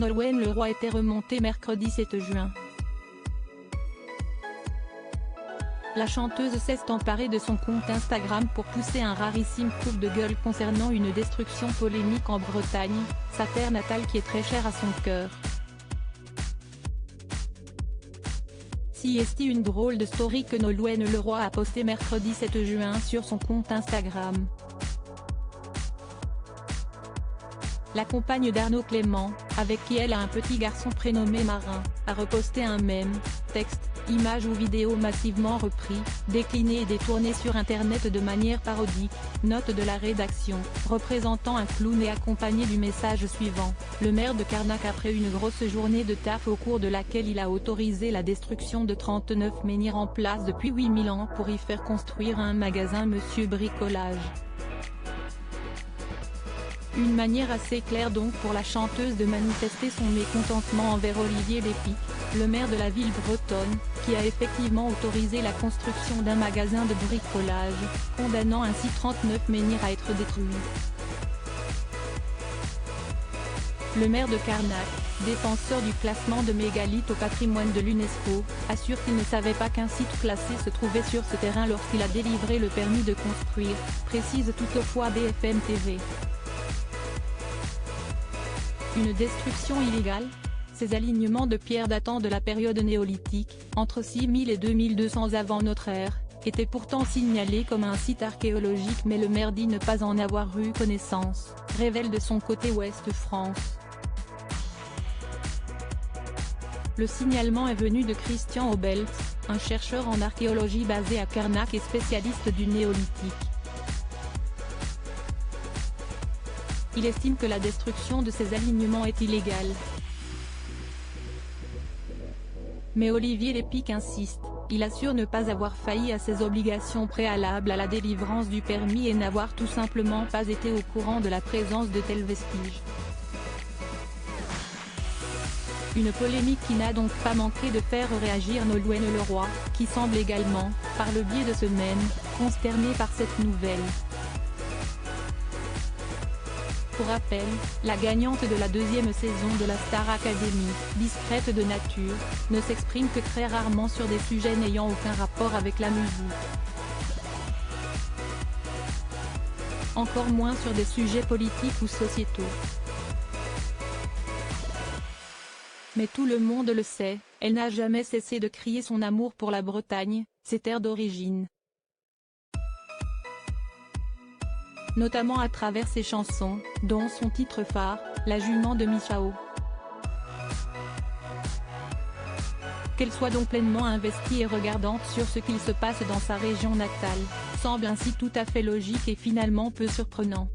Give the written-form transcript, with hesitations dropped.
Nolwenn Leroy était remontée mercredi 7 juin. La chanteuse s'est emparée de son compte Instagram pour pousser un rarissime coup de gueule concernant une destruction polémique en Bretagne, sa terre natale qui est très chère à son cœur. Si est une drôle de story que Nolwenn Leroy a posté mercredi 7 juin sur son compte Instagram. La compagne d'Arnaud Clément, avec qui elle a un petit garçon prénommé Marin, a reposté un mème, texte, images ou vidéos massivement repris, déclinés et détournés sur internet de manière parodique, note de la rédaction, représentant un clown et accompagné du message suivant: le maire de Carnac après une grosse journée de taf au cours de laquelle il a autorisé la destruction de 39 menhirs en place depuis 8000 ans pour y faire construire un magasin Monsieur Bricolage. Une manière assez claire donc pour la chanteuse de manifester son mécontentement envers Olivier Lépic, le maire de la ville bretonne, qui a effectivement autorisé la construction d'un magasin de bricolage, condamnant ainsi 39 menhirs à être détruits. Le maire de Carnac, défenseur du classement de mégalithes au patrimoine de l'UNESCO, assure qu'il ne savait pas qu'un site classé se trouvait sur ce terrain lorsqu'il a délivré le permis de construire, précise toutefois BFM TV. Une destruction illégale? Ces alignements de pierres datant de la période néolithique, entre 6000 et 2200 avant notre ère, étaient pourtant signalés comme un site archéologique, mais le maire dit ne pas en avoir eu connaissance, révèle de son côté Ouest France. Le signalement est venu de Christian Obelt, un chercheur en archéologie basé à Carnac et spécialiste du néolithique. Il estime que la destruction de ces alignements est illégale. Mais Olivier Lépic insiste, il assure ne pas avoir failli à ses obligations préalables à la délivrance du permis et n'avoir tout simplement pas été au courant de la présence de tels vestiges. Une polémique qui n'a donc pas manqué de faire réagir Nolwenn Leroy, qui semble également, par le biais de ce mème, consternée par cette nouvelle. Pour rappel, la gagnante de la deuxième saison de la Star Academy, discrète de nature, ne s'exprime que très rarement sur des sujets n'ayant aucun rapport avec la musique. Encore moins sur des sujets politiques ou sociétaux. Mais tout le monde le sait, elle n'a jamais cessé de crier son amour pour la Bretagne, ses terres d'origine. Notamment à travers ses chansons, dont son titre phare, La jument de Michao. Qu'elle soit donc pleinement investie et regardante sur ce qu'il se passe dans sa région natale, semble ainsi tout à fait logique et finalement peu surprenant.